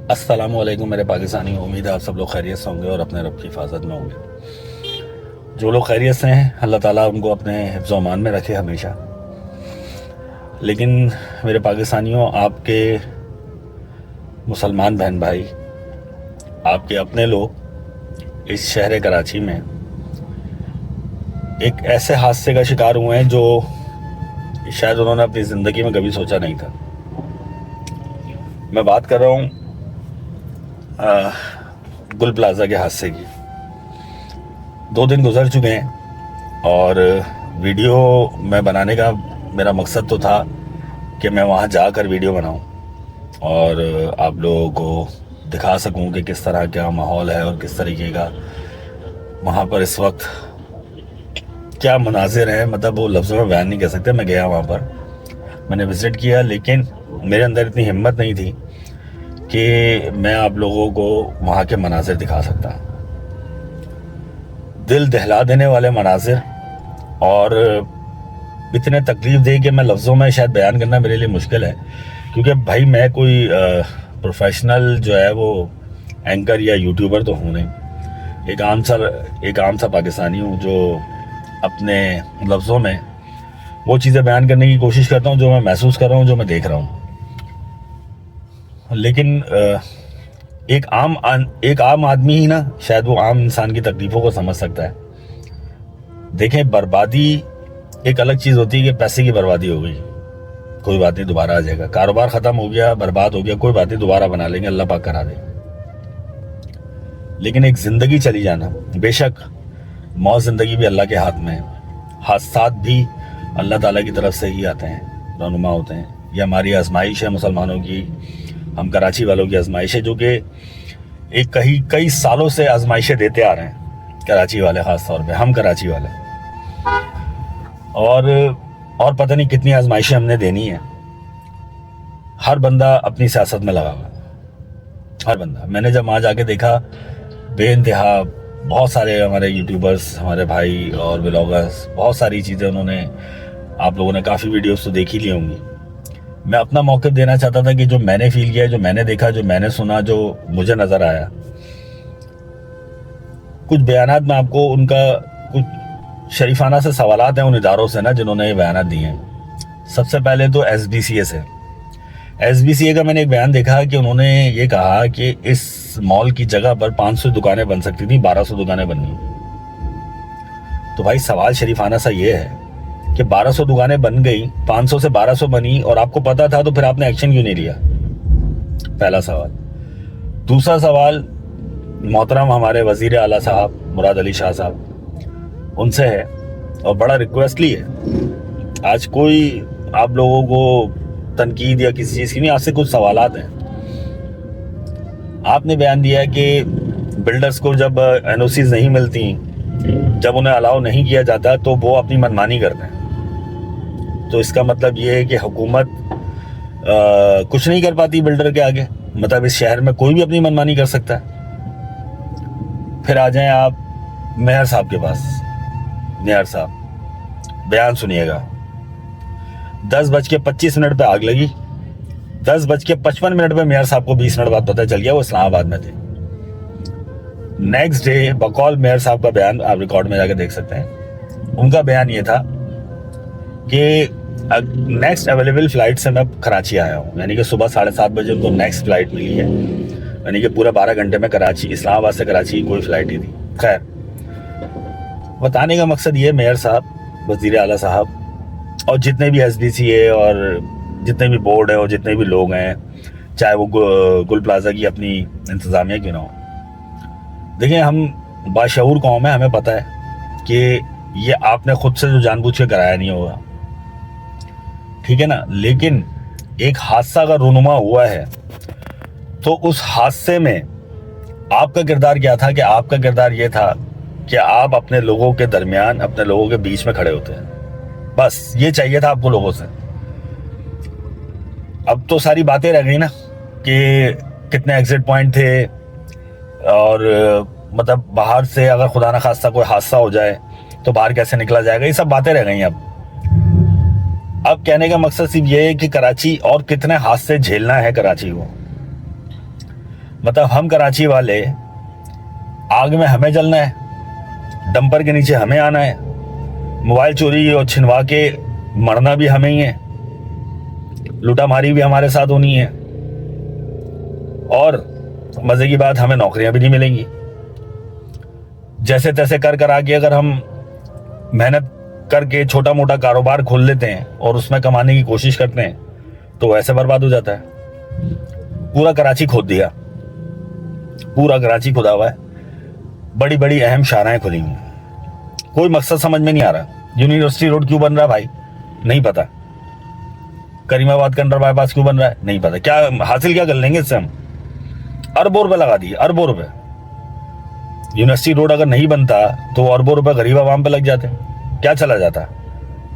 السلام علیکم میرے پاکستانی، امید ہے آپ سب لوگ خیریت سے ہوں گے اور اپنے رب کی حفاظت میں ہوں گے۔ جو لوگ خیریت سے ہیں اللہ تعالیٰ ان کو اپنے حفظ و امان میں رکھے ہمیشہ۔ لیکن میرے پاکستانیوں، آپ کے مسلمان بہن بھائی، آپ کے اپنے لوگ اس شہر کراچی میں ایک ایسے حادثے کا شکار ہوئے ہیں جو شاید انہوں نے اپنی زندگی میں کبھی سوچا نہیں تھا۔ میں بات کر رہا ہوں گل پلازا کے حادثے کی۔ 2 دن گزر چکے ہیں اور ویڈیو میں بنانے کا میرا مقصد تو تھا کہ میں وہاں جا کر ویڈیو بناؤں اور آپ لوگوں کو دکھا سکوں کہ کس طرح کیا ماحول ہے اور کس طریقے کا وہاں پر اس وقت کیا مناظر ہیں۔ مطلب وہ لفظوں میں بیان نہیں کر سکتے۔ میں گیا وہاں پر، میں نے وزٹ کیا، لیکن میرے اندر اتنی ہمت نہیں تھی کہ میں آپ لوگوں کو وہاں کے مناظر دکھا سکتا۔ دل دہلا دینے والے مناظر اور اتنے تکلیف دے کہ میں لفظوں میں شاید بیان کرنا میرے لیے مشکل ہے، کیونکہ بھائی میں کوئی پروفیشنل جو ہے وہ اینکر یا یوٹیوبر تو ہوں نہیں، ایک عام سا پاکستانی ہوں جو اپنے لفظوں میں وہ چیزیں بیان کرنے کی کوشش کرتا ہوں جو میں محسوس کر رہا ہوں، جو میں دیکھ رہا ہوں۔ لیکن ایک عام آدمی ہی نا شاید وہ عام انسان کی تکلیفوں کو سمجھ سکتا ہے۔ دیکھیں، بربادی ایک الگ چیز ہوتی ہے کہ پیسے کی بربادی ہو گئی، کوئی بات نہیں، دوبارہ آ جائے گا۔ کاروبار ختم ہو گیا، برباد ہو گیا، کوئی بات نہیں، دوبارہ بنا لیں گے، اللہ پاک کرا دے۔ لیکن ایک زندگی چلی جانا، بے شک موت زندگی بھی اللہ کے ہاتھ میں ہے، حادثات بھی اللہ تعالیٰ کی طرف سے ہی آتے ہیں، رہنما ہوتے ہیں۔ یہ ہماری آزمائش ہے مسلمانوں کی، ہم کراچی والوں کی آزمائش ہے، جو کہ کئی سالوں سے آزمائشیں دیتے آ رہے ہیں کراچی والے، خاص طور پہ ہم کراچی والے، اور پتہ نہیں کتنی آزمائشیں ہم نے دینی ہیں۔ ہر بندہ اپنی سیاست میں لگا ہوا، ہر بندہ۔ میں نے جب وہاں جا کے دیکھا، بے انتہا بہت سارے ہمارے یوٹیوبرز، ہمارے بھائی اور ولاگرز، بہت ساری چیزیں انہوں نے، آپ لوگوں نے کافی ویڈیوز تو دیکھ ہی لی ہوں گی۔ میں اپنا موقف دینا چاہتا تھا کہ جو میں نے فیل کیا، جو میں نے دیکھا، جو میں نے سنا، جو مجھے نظر آیا، کچھ بیانات میں آپ کو ان کا کچھ شریفانہ سے سوالات ہیں ان اداروں سے نا جنہوں نے یہ بیانات دیے ہیں۔ سب سے پہلے تو ایس بی سی اے سے، ایس بی سی اے کا میں نے ایک بیان دیکھا کہ انہوں نے یہ کہا کہ اس مال کی جگہ پر 500 دکانیں بن سکتی تھیں، 1200 دکانیں بن گئی۔ تو بھائی سوال شریفانہ سا یہ ہے کہ 1200 دکانیں بن گئی، 500 سے 1200 بنی، اور آپ کو پتا تھا تو پھر آپ نے ایکشن کیوں نہیں لیا؟ پہلا سوال۔ دوسرا سوال محترم ہمارے وزیر اعلیٰ صاحب مراد علی شاہ صاحب، ان سے ہے، اور بڑا ریکویسٹلی ہے۔ آج کوئی آپ لوگوں کو تنقید یا کسی چیز کی نہیں، آپ سے کچھ سوالات ہیں۔ آپ نے بیان دیا کہ بلڈرز کو جب این او سیز نہیں ملتی، جب انہیں الاؤ نہیں کیا جاتا تو وہ اپنی منمانی کرتے ہیں۔ تو اس کا مطلب یہ ہے کہ حکومت کچھ نہیں کر پاتی بلڈر کے آگے، مطلب اس شہر میں کوئی بھی اپنی منمانی کر سکتا ہے۔ پھر آ جائیں آپ میئر صاحب کے پاس۔ میئر صاحب بیان سنیے گا۔ 10:25 پہ آگ لگی، 10:55 پہ میئر صاحب کو 20 منٹ بعد پتہ چل گیا وہ اسلام آباد میں تھے۔ نیکسٹ ڈے بقول میئر صاحب کا بیان آپ ریکارڈ میں جا کے دیکھ سکتے ہیں۔ ان کا بیان یہ تھا کہ نیکسٹ اویلیبل فلائٹ سے میں کراچی آیا ہوں، یعنی کہ صبح 7:30 بجے ان کو نیکسٹ فلائٹ ملی ہے، یعنی کہ پورا 12 گھنٹے میں کراچی، اسلام آباد سے کراچی کوئی فلائٹ نہیں تھی۔ خیر، بتانے کا مقصد یہ، میئر صاحب، وزیر اعلیٰ صاحب، اور جتنے بھی ایس بی سی اے اور جتنے بھی بورڈ ہیں اور جتنے بھی لوگ ہیں، چاہے وہ گل پلازا کی اپنی انتظامیہ کیوں نہ ہو، دیکھیں ہم باشعور قوم ہے، ہمیں پتہ ہے کہ یہ آپ نے خود سے جو جان بوجھ کے کرایا نہیں ہوگا، ٹھیک ہے نا۔ لیکن ایک حادثہ کا رونما ہوا ہے تو اس حادثے میں آپ کا کردار کیا تھا؟ کہ آپ کا کردار یہ تھا کہ آپ اپنے لوگوں کے درمیان، اپنے لوگوں کے بیچ میں کھڑے ہوتے ہیں، بس یہ چاہیے تھا آپ کو لوگوں سے۔ اب تو ساری باتیں رہ گئی نا کہ کتنے ایگزٹ پوائنٹ تھے، اور مطلب باہر سے اگر خدا نہ خواستہ کوئی حادثہ ہو جائے تو باہر کیسے نکلا جائے گا، یہ سب باتیں رہ گئی ہیں۔ اب کہنے کا مقصد صرف یہ ہے کہ کراچی اور کتنے حادثے جھیلنا ہے کراچی کو۔ मतलब हम कराची वाले, आग में हमें जलना है, डंपर के नीचे हमें आना है, मोबाइल चोरी और छिनवा के मरना भी हमें ही है, लूटामारी भी हमारे साथ होनी है, और मजे की बात हमें नौकरियां भी नहीं मिलेंगी। जैसे तैसे कर कर आके अगर हम मेहनत करके छोटा मोटा कारोबार खोल लेते हैं और उसमें कमाने की कोशिश करते हैं तो वैसे बर्बाद हो जाता है। पूरा कराची खोद दिया, पूरा कराची खुदा हुआ है, बड़ी बड़ी अहम शाखाएं खुली हुई, कोई मकसद समझ में नहीं आ रहा। यूनिवर्सिटी रोड क्यों बन रहा है भाई, नहीं पता। करीमाबाद का अंडर बाईपास क्यों बन रहा है, नहीं पता। क्या हासिल क्या कर लेंगे इससे हम? अरबों रुपए लगा दिए, अरबों रुपए। यूनिवर्सिटी रोड अगर नहीं बनता तो अरबों रुपए गरीब आवाम पे लग जाते, क्या चला जाता?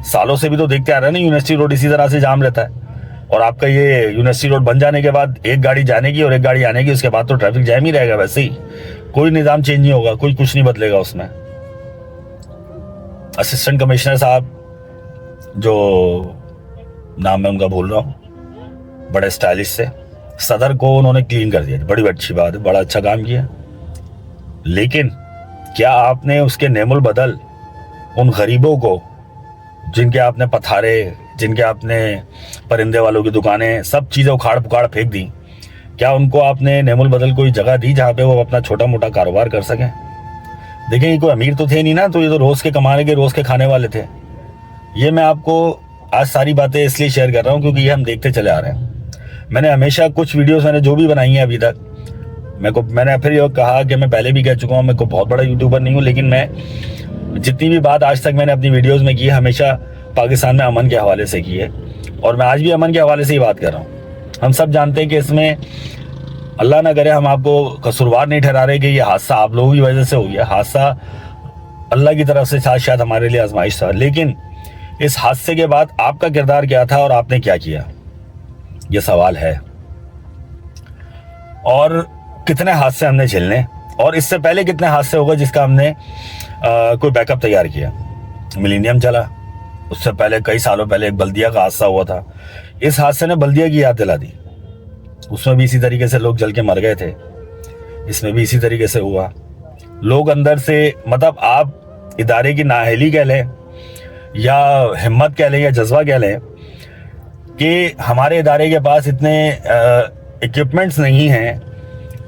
सालों से भी तो देखते आ रहे हैं ना, यूनिवर्सिटी रोड इसी तरह से जाम रहता है। और आपका ये यूनिवर्सिटी रोड बन जाने के बाद एक गाड़ी जाने की और एक गाड़ी आने की, उसके बाद तो ट्रैफिक जैम ही रहेगा। वैसे ही कोई निजाम चेंज नहीं होगा, कोई कुछ नहीं बदलेगा उसमें। असिस्टेंट कमिश्नर साहब, जो नाम मैं उनका भूल रहा हूँ, बड़े स्टाइलिश से, सदर को उन्होंने क्लीन कर दिया, बड़ी अच्छी बात है, बड़ा अच्छा काम किया। लेकिन क्या आपने उसके नेमुल बदल उन गरीबों को, जिनके आपने पथारे, जिनके आपने परिंदे वालों की दुकानें, सब चीज़ें उखाड़ पुखाड़ फेंक दी, क्या उनको आपने नेमुल बदल कोई जगह दी जहाँ पे वो अपना छोटा मोटा कारोबार कर सकें? देखिए, ये कोई अमीर तो थे नहीं ना, तो ये तो रोज़ के कमाने के, रोज़ के खाने वाले थे। ये मैं आपको आज सारी बातें इसलिए शेयर कर रहा हूँ क्योंकि ये हम देखते चले आ रहे हैं। मैंने हमेशा कुछ वीडियोस मैंने जो भी बनाई हैं अभी तक, मैंने फिर ये कहा कि मैं पहले भी कह चुका हूँ, मैं कोई बहुत बड़ा यूट्यूबर नहीं हूँ, लेकिन मैं जितनी भी बात आज तक मैंने अपनी वीडियोस में की है, हमेशा पाकिस्तान में अमन के हवाले से की है, और मैं आज भी अमन के हवाले से ही बात कर रहा हूँ। हम सब जानते हैं कि इसमें अल्लाह ना करे, हम आपको कसूरवार नहीं ठहरा रहे कि ये हादसा आप लोगों की वजह से हो गया। हादसा अल्लाह की तरफ से शायद हमारे लिए आजमाइश था, लेकिन इस हादसे के बाद आपका किरदार क्या था और आपने क्या किया, ये सवाल है। और कितने हादसे हमने झेलने, और इससे पहले कितने हादसे होगा जिसका हमने कोई बैकअप तैयार किया। मिलेनियम चला, उससे पहले कई सालों पहले एक बल्दिया का हादसा हुआ था। इस हादसे ने बल्दिया की याद दिला दी, उसमें भी इसी तरीके से लोग जल के मर गए थे, इसमें भी इसी तरीके से हुआ। लोग अंदर से, मतलब आप इदारे की नाअहली कह लें या हिम्मत कह लें या जज्बा कह लें, कि हमारे इदारे के पास इतने इक्विपमेंट्स नहीं हैं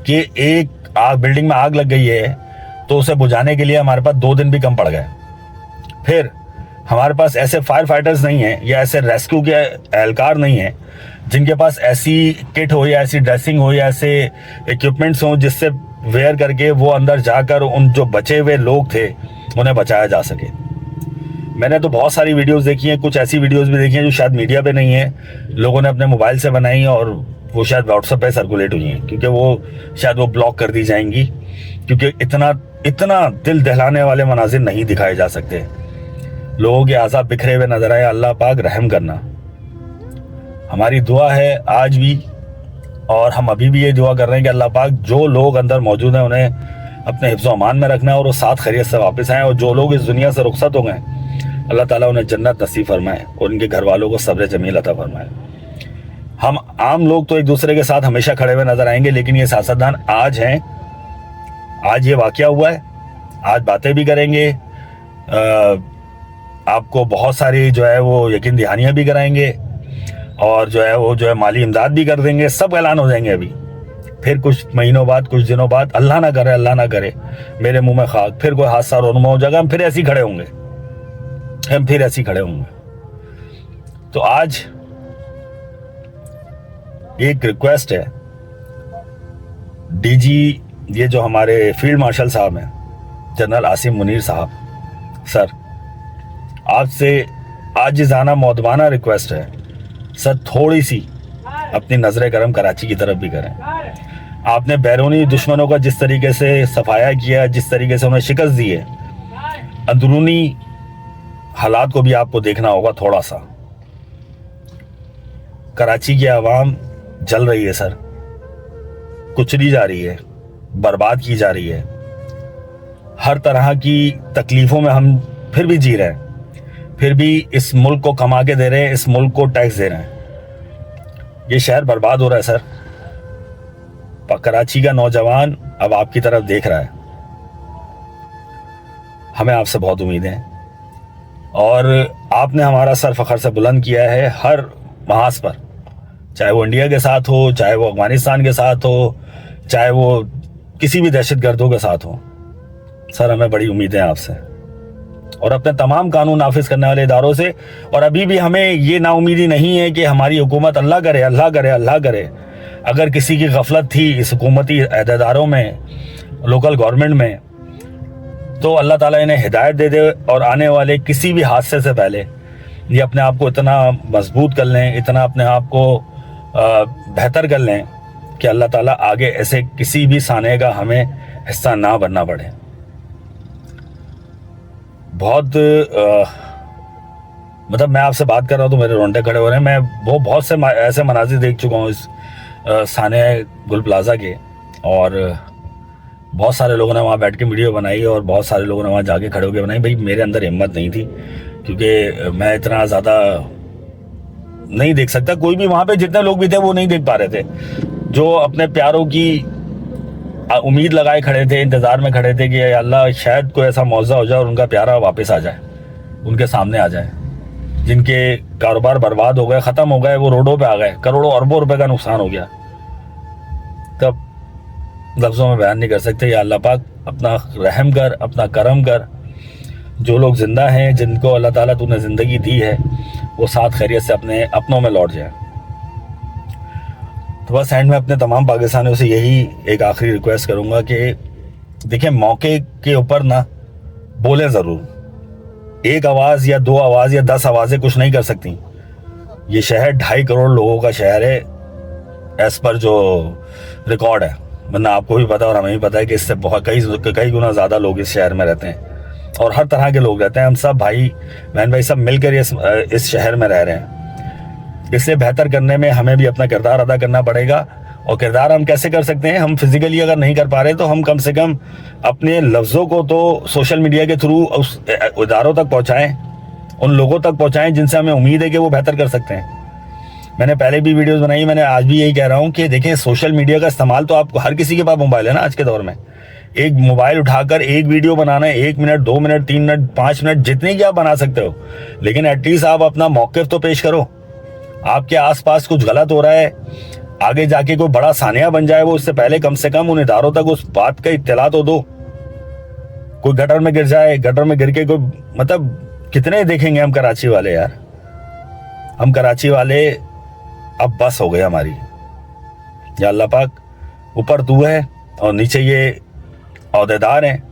कि एक बिल्डिंग में आग लग गई है तो उसे बुझाने के लिए हमारे पास 2 दिन भी कम पड़ गए। फिर हमारे पास ऐसे फायर फाइटर्स नहीं हैं या ऐसे रेस्क्यू के एहलकार नहीं हैं जिनके पास ऐसी किट हो या ऐसी ड्रेसिंग हो या ऐसे इक्विपमेंट्स हो जिससे वेयर करके वो अंदर जाकर उन जो बचे हुए लोग थे उन्हें बचाया जा सके। मैंने तो बहुत सारी वीडियोस देखी हैं, कुछ ऐसी वीडियोस भी देखी हैं जो शायद मीडिया पे नहीं है, लोगों ने अपने मोबाइल से बनाई और वो शायद व्हाट्सएप पे सर्कुलेट हुई हैं, क्योंकि वो शायद वो ब्लॉक कर दी जाएंगी, क्योंकि इतना दिल दहलाने वाले मनाजिर नहीं दिखाए जा सकते। लोगों के आज़ाब बिखरे हुए नजर आए, अल्लाह पाक रहम करना। हमारी दुआ है आज भी, और हम अभी भी ये दुआ कर रहे हैं कि अल्लाह पाक जो लोग अंदर मौजूद हैं उन्हें अपने हिफ्ज़ व अमान में रखना है और वो साथ खैरियत से वापस आएँ, और जो लोग इस दुनिया से रुखसत हो गए अल्लाह ताला उन्हें जन्नत नसीब फरमाए और उनके घर वालों को सब्र जमील अता फरमाए। हम आम लोग तो एक दूसरे के साथ हमेशा खड़े हुए नजर आएंगे, लेकिन ये सियासतदान आज हैं, आज ये वाकया हुआ है, आज बातें भी करेंगे, आपको बहुत सारी जो है वो यकीन दहानियाँ भी कराएंगे, और जो है वो जो है माली इमदाद भी कर देंगे, सब ऐलान हो जाएंगे अभी। फिर कुछ महीनों बाद, कुछ दिनों बाद, अल्लाह ना करे मेरे मुंह में खाक, फिर कोई हादसा रोनुमा हो जाएगा, हम फिर ऐसे ही खड़े होंगे, हम फिर ऐसे ही खड़े होंगे। तो आज एक रिक्वेस्ट है, डीजी, ये जो हमारे फील्ड मार्शल साहब हैं, जनरल आसिम मुनीर साहब, सर आपसे आजिज़ाना मौदबाना रिक्वेस्ट है सर, थोड़ी सी अपनी नजर करम कराची की तरफ भी करें। आपने बैरूनी दुश्मनों का जिस तरीके से सफाया किया, जिस तरीके से उन्हें शिकस्त दी है, अंदरूनी हालात को भी आपको देखना होगा थोड़ा सा। कराची की आवाम जल रही है सर, कुचली जा रही है, बर्बाद की जा रही है, हर तरह की तकलीफों में हम फिर भी जी रहे हैं, फिर भी इस मुल्क को कमा के दे रहे हैं, इस मुल्क को टैक्स दे रहे हैं। ये शहर बर्बाद हो रहा है सर, कराची का नौजवान अब आपकी तरफ देख रहा है। हमें आपसे बहुत उम्मीद है और आपने हमारा सर फखर से बुलंद किया है हर महाज पर, चाहे वो इंडिया के साथ हो, चाहे वो अफगानिस्तान के साथ हो, चाहे वो किसी भी दहशतगर्दों के साथ हो। सर हमें बड़ी उम्मीद है आपसे और अपने तमाम कानून नाफिज करने वाले इदारों से। और अभी भी हमें ये नाउमीदी नहीं है कि हमारी हुकूमत अल्लाह करे अल्लाह करे अल्लाह करे, अगर किसी की गफलत थी इस हुकूमती अहदेदारों में, लोकल गवर्नमेंट में, तो अल्लाह ताला इन्हें हिदायत दे दे और आने वाले किसी भी हादसे से पहले ये अपने आप को इतना मजबूत कर लें, इतना अपने आप को बेहतर कर लें कि अल्लाह ताला आगे ऐसे किसी भी साने का हमें हिस्सा ना बनना पड़े। बहुत मतलब मैं आपसे बात कर रहा हूँ तो मेरे रोंगटे खड़े हो रहे हैं। मैं वो बहुत से ऐसे मनाजिर देख चुका हूँ इस साने गुल प्लाजा के, और बहुत सारे लोगों ने वहाँ बैठ के वीडियो बनाई और बहुत सारे लोगों ने वहाँ जाके खड़े होकर बनाई। भाई मेरे अंदर हिम्मत नहीं थी क्योंकि मैं इतना ज़्यादा नहीं देख सकता। कोई भी वहाँ पे जितने लोग भी थे वो नहीं देख पा रहे थे, जो अपने प्यारों की उम्मीद लगाए खड़े थे, इंतज़ार में खड़े थे कि अल्लाह शायद कोई ऐसा मौज़ा हो जाए और उनका प्यारा वापस आ जाए, उनके सामने आ जाए। जिनके कारोबार बर्बाद हो गए, ख़त्म हो गए, वो रोडों पे आ गए, करोड़ों अरबों रुपए का नुकसान हो गया, तब लफ्ज़ों में बयान नहीं कर सकते। या अल्लाह पाक अपना रहम कर, अपना करम कर। जो लोग ज़िंदा हैं, जिनको अल्लाह ताला तूने ज़िंदगी दी है, वो साथ खैरियत से अपने अपनों में लौट जाए। तो बस एंड में अपने तमाम पाकिस्तानियों से यही एक आखिरी रिक्वेस्ट करूँगा कि देखिए, मौके के ऊपर ना बोलें ज़रूर। एक आवाज़ या दो आवाज़ या 10 आवाज़ें कुछ नहीं कर सकती। ये शहर 2.5 करोड़ लोगों का शहर है एज़ पर जो रिकॉर्ड है, वरना आपको भी पता और हमें भी पता है कि इससे बहुत कई गुना ज़्यादा लोग इस शहर में रहते हैं और हर तरह के लोग रहते हैं। हम सब भाई बहन भाई सब मिलकर इस शहर में रह रहे हैं। इसे बेहतर करने में हमें भी अपना किरदार अदा करना पड़ेगा। और किरदार हम कैसे कर सकते हैं? हम फिजिकली अगर नहीं कर पा रहे तो हम कम से कम अपने लफ्ज़ों को तो सोशल मीडिया के थ्रू उस इदारों तक पहुँचाएँ, उन लोगों तक पहुँचाएँ जिनसे हमें उम्मीद है कि वो बेहतर कर सकते हैं। मैंने पहले भी वीडियोस बनाई, मैंने आज भी यही कह रहा हूँ कि देखें, सोशल मीडिया का इस्तेमाल तो आपको हर किसी के पास मोबाइल है ना आज के दौर में। एक मोबाइल उठाकर एक वीडियो बनाना है, 1 मिनट 2 मिनट 3 मिनट 5 मिनट जितनी की आप बना सकते हो, लेकिन एटलीस्ट आप अपना मौक़िफ़ तो पेश करो। आपके आसपास कुछ गलत हो रहा है, आगे जाके कोई बड़ा सानिया बन जाए वो, उससे पहले कम से कम उन इदारों तक उस बात का इत्तला तो दो। कोई गटर में गिर जाए, गटर में गिर के कोई, मतलब कितने देखेंगे हम कराची वाले यार। हम कराची वाले अब बस हो गए हमारी। या अल्लाह पाक, ऊपर तू है और नीचे ये अहदेदार हैं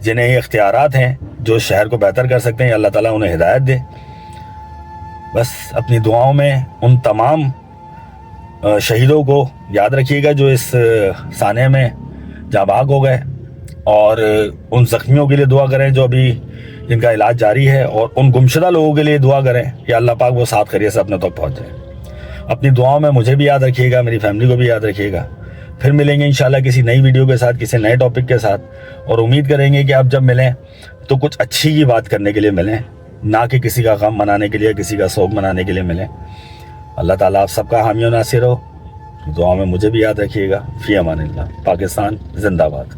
जिन्हें ये इख्तियारात हैं जो शहर को बेहतर कर सकते हैं। अल्लाह ताला उन्हें हिदायत दे। बस अपनी दुआओं में उन तमाम शहीदों को याद रखिएगा जो इस साने में जाबाग हो गए, और उन ज़ख्मियों के लिए दुआ करें जो अभी जिनका इलाज जारी है, और उन गुमशुदा लोगों के लिए दुआ करें कि अल्लाह पाक वो साथ खैरियत से अपने तक पहुँच जाए। अपनी दुआओं में मुझे भी याद रखिएगा, मेरी फैमिली को भी याद रखिएगा। फिर मिलेंगे इंशाल्लाह किसी नई वीडियो के साथ, किसी नए टॉपिक के साथ, और उम्मीद करेंगे कि आप जब मिलें तो कुछ अच्छी ही बात करने के लिए मिलें, ना कि किसी का गम मनाने के लिए, किसी का शोक मनाने के लिए मिलें। अल्लाह ताला आप सबका हामी और नासिर हो। दुआ में मुझे भी याद रखिएगा। फ़ी अमानिल्लाह। पाकिस्तान जिंदाबाद।